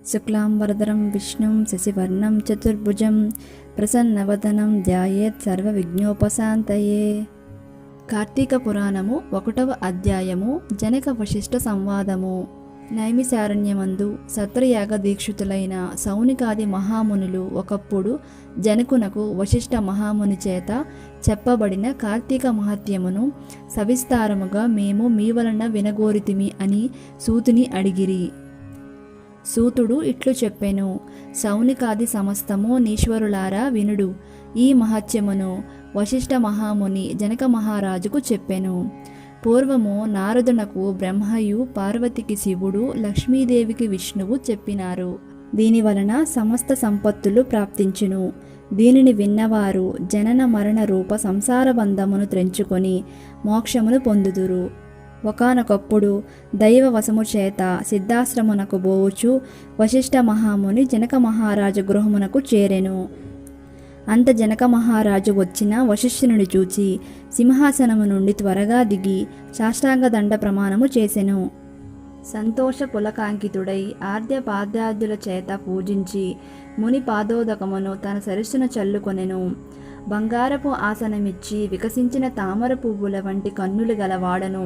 శుక్లాంబరధరం విష్ణుం శశివర్ణం చతుర్భుజం ప్రసన్నవదనం ధ్యాయేత్ సర్వవిఘ్నోపశాంతయే. కార్తీక పురాణము 1వ అధ్యాయము. జనక వశిష్ఠ సంవాదము. నైమిశారణ్యమందు సత్రయాగ దీక్షితులైన సౌనికాది మహామునులు ఒకప్పుడు జనకునకు వశిష్ఠ మహాముని చేత చెప్పబడిన కార్తీక మహత్యమును సవిస్తారముగా మేము మీ వలన వినగోరితిమి అని సూతుని అడిగిరి. సూతుడు ఇట్లు చెప్పెను: సౌనికాది సమస్తము నీశ్వరులారా వినుడు. ఈ మహత్యమును వశిష్ఠ మహాముని జనక మహారాజుకు చెప్పెను. పూర్వము నారదునకు బ్రహ్మయు, పార్వతికి శివుడు, లక్ష్మీదేవికి విష్ణువు చెప్పినారు. దీనివలన సమస్త సంపత్తులు ప్రాప్తించును. దీనిని విన్నవారు జనన మరణ రూప సంసార బంధమును త్రెంచుకొని మోక్షమును పొందుదురు. ఒకానొకప్పుడు దైవ వశము చేత సిద్ధాశ్రమునకు బోవుచు వశిష్ఠ మహాముని జనక మహారాజు గృహమునకు చేరెను. అంత జనక మహారాజు వచ్చిన వశిష్ఠుని చూచి సింహాసనము నుండి త్వరగా దిగి సాష్టాంగ దండ ప్రమాణము చేసెను. సంతోష పులకాంకితుడై ఆర్ద్య పాద్యాదుల చేత పూజించి ముని పాదోదకమును తన సరస్సున చల్లుకొనెను. బంగారపు ఆసనమిచ్చి వికసించిన తామర పువ్వుల వంటి కన్నులు గలవాడను,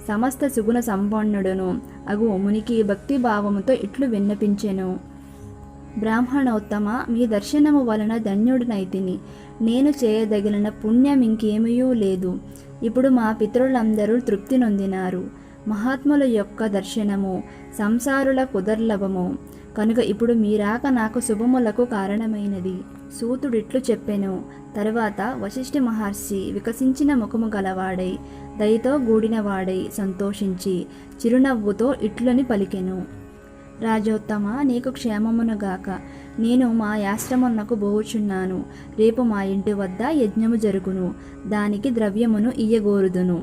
సమస్త సుగుణ సంపన్నుడును అగు మునికి భక్తిభావముతో ఇట్లు విన్నపించెను: బ్రాహ్మణోత్తమ, మీ దర్శనము వలన ధన్యుడినైతిని. నేను చేయదగిన పుణ్యం ఇంకేమీయూ లేదు. ఇప్పుడు మా పితరులందరూ తృప్తి నొందినారు. మహాత్ముల యొక్క దర్శనము సంసారుల కుదర్లభము కనుక ఇప్పుడు మీరాక నాకు శుభములకు కారణమైనది. సూతుడిట్లు చెప్పెను. తరువాత వశిష్ఠ మహర్షి వికసించిన ముఖము గలవాడై దయతో గూడినవాడై సంతోషించి చిరునవ్వుతో ఇట్లని పలికెను: రాజోత్తమ, నీకు క్షేమమునుగాక. నేను మా యాశ్రమునకు బోవుచున్నాను. రేపు మా ఇంటి వద్ద యజ్ఞము జరుగును. దానికి ద్రవ్యమును ఇయ్యగోరుదును.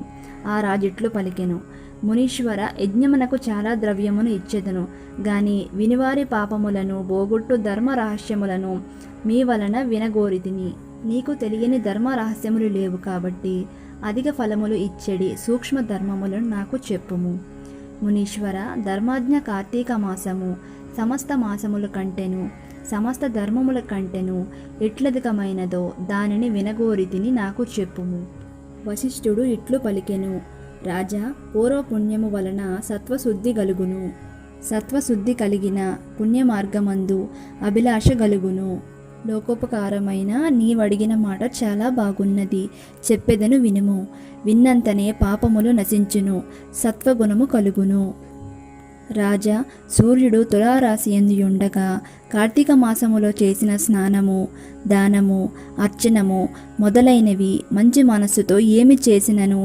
ఆ రాజిట్లు పలికెను: మునీశ్వర, యజ్ఞమునకు చాలా ద్రవ్యమును ఇచ్చెదను గాని వినివారి పాపములను బోగొట్టు ధర్మ రహస్యములను మీ వలన వినగోరితిని. నీకు తెలియని ధర్మ రహస్యములు లేవు కాబట్టి అధిక ఫలములు ఇచ్చెడి సూక్ష్మ ధర్మములను నాకు చెప్పుము. మునీశ్వర, ధర్మాజ్ఞ కార్తీక మాసము సమస్త మాసముల కంటెను సమస్త ధర్మముల కంటెను ఎట్లధికమైనదో దానిని వినగోరితిని నాకు చెప్పుము. వశిష్ఠుడు ఇట్లు పలికెను: రాజా, పూర్వపుణ్యము వలన సత్వశుద్ధి గలుగును. సత్వశుద్ధి కలిగిన పుణ్యమార్గమందు అభిలాష గలుగును. లోకోపకారమైన నీవడిగిన మాట చాలా బాగున్నది. చెప్పెదను వినుము. విన్నంతనే పాపములు నశించును, సత్వగుణము కలుగును. రాజా, సూర్యుడు తులారాశి యందు ఉండగా కార్తీక మాసములో చేసిన స్నానము, దానము, అర్చనము మొదలైనవి మంచి మనస్సుతో ఏమి చేసినను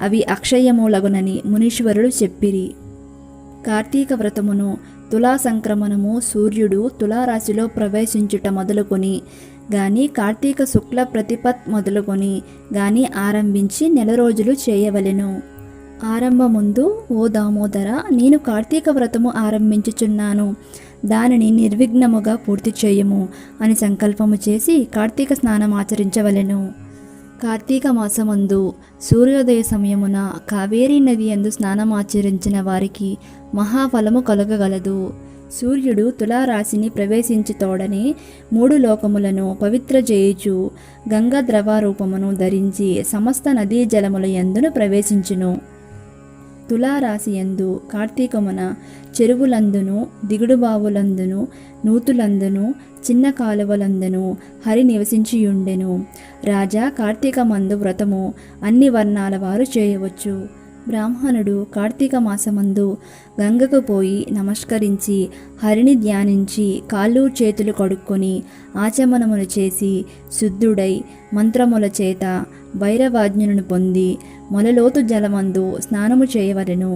అవి అక్షయములగునని మునీశ్వరులు చెప్పిరి. కార్తీక వ్రతమును తులా సంక్రమణము సూర్యుడు తులారాశిలో ప్రవేశించుట మొదలుకొని గాని కార్తీక శుక్ల ప్రతిపత్ మొదలుకొని గాని ఆరంభించి 1 రోజులు చేయవలెను. ఆరంభముందు, ఓ దామోదర, నేను కార్తీక వ్రతము ఆరంభించుచున్నాను, దానిని నిర్విఘ్నముగా పూర్తి చేయము అని సంకల్పము చేసి కార్తీక స్నానం ఆచరించవలెను. కార్తీక మాసమందు సూర్యోదయ సమయమున కావేరీ నది యందు స్నానమాచరించిన వారికి మహాఫలము కలగగలదు. సూర్యుడు తులారాశిని ప్రవేశించి తోడనే 3 లోకములను పవిత్ర చేయుచు గంగా ద్రవారూపమును ధరించి సమస్త నదీ జలముల యందును ప్రవేశించును. తులారాశి యందు కార్తీకమున చెరువులందును, దిగుడుబావులందును, నూతులందును, చిన్న కాలువలందును హరి నివసించియుండెను. రాజా, కార్తీక మందు వ్రతము అన్ని వర్ణాల వారు చేయవచ్చు. బ్రాహ్మణుడు కార్తీక మాసమందు గంగకు పోయి నమస్కరించి హరిని ధ్యానించి కాళ్ళు చేతులు కడుక్కొని ఆచమనమును చేసి శుద్ధుడై మంత్రముల చేత భైరవాజ్ఞను పొంది మొలలోతు జలమందు స్నానము చేయవలెను.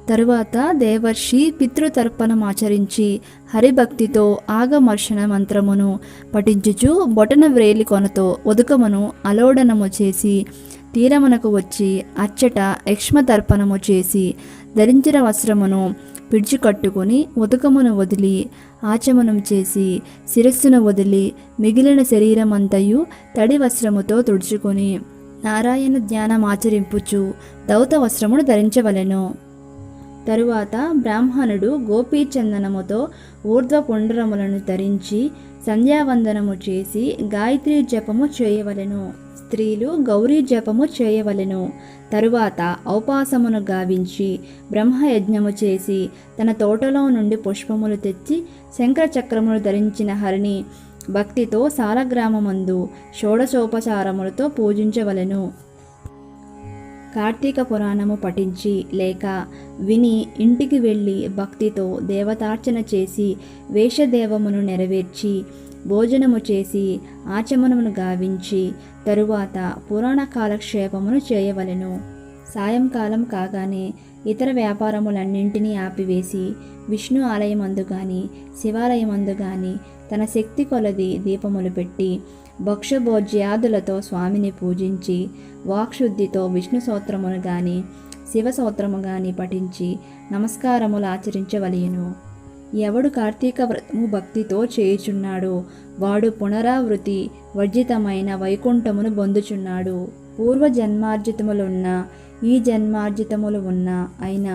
తరువాత దేవర్షి పితృతర్పణమాచరించి హరిభక్తితో ఆగమర్షణ మంత్రమును పఠించుచు బొటన వ్రేలి కొనతో ఉదకమును అలోడనము చేసి తీరమునకు వచ్చి అచ్చట యక్ష్మతర్పణము చేసి ధరించిన వస్త్రమును పిడిచికట్టుకుని ఉదకమును వదిలి ఆచమనం చేసి శిరస్సును వదిలి మిగిలిన శరీరమంతయు తడి వస్త్రముతో తుడుచుకొని నారాయణ ధ్యానమాచరింపుచు దౌత వస్త్రమును ధరించవలెను. తరువాత బ్రాహ్మణుడు గోపీచందనముతో ఊర్ధ్వపుండ్రములను ధరించి సంధ్యావందనము చేసి గాయత్రీ జపము చేయవలెను. స్త్రీలు గౌరీ జపము చేయవలెను. తరువాత ఔపాసమును గావించి బ్రహ్మయజ్ఞము చేసి తన తోటలో నుండి పుష్పములు తెచ్చి శంఖచక్రములు ధరించిన హరిని భక్తితో సాలగ్రామమందు షోడశోపచారములతో పూజించవలెను. కార్తీక పురాణము పఠించి లేక విని ఇంటికి వెళ్ళి భక్తితో దేవతార్చన చేసి వేషదేవమును నెరవేర్చి భోజనము చేసి ఆచమనమును గావించి తరువాత పురాణ కాలక్షేపమును చేయవలెను. సాయంకాలం కాగానే ఇతర వ్యాపారములన్నింటినీ ఆపివేసి విష్ణు ఆలయమందు గాని శివాలయమందు గాని తన శక్తి కొలది దీపములు పెట్టి భక్ష్యభోజ్యాదులతో స్వామిని పూజించి వాక్శుద్ధితో విష్ణు స్తోత్రమును గాని శివ స్తోత్రము గాని పఠించి నమస్కారములు ఆచరించవలెను. ఎవడు కార్తీక వ్రతము భక్తితో చేయుచున్నాడో వాడు పునరావృతి వర్జితమైన వైకుంఠమును పొందుచున్నాడు. పూర్వ జన్మార్జితములున్న ఈ జన్మార్జితములు ఉన్న అయినా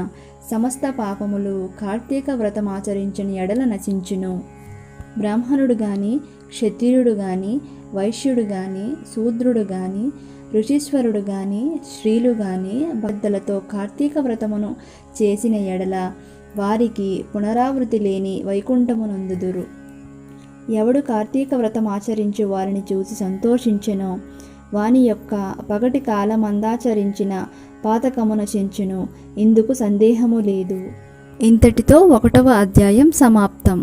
సమస్త పాపములు కార్తీక వ్రతమాచరించిన ఎడల నశించును. బ్రాహ్మణుడు గాని క్షత్రియుడు గాని వైశ్యుడు గాని శూద్రుడు గాని ఋషీశ్వరుడు గాని స్త్రీలు గాని బద్దలతో కార్తీక వ్రతమును చేసిన ఎడల వారికి పునరావృతి లేని వైకుంఠమునందుదురు. ఎవడు కార్తీక వ్రతం ఆచరించు వారిని చూసి సంతోషించెనో వాని యొక్క పగటి కాలమందాచరించిన పాతకము నశించును. ఇందుకు సందేహము లేదు. ఇంతటితో 1వ అధ్యాయం సమాప్తం.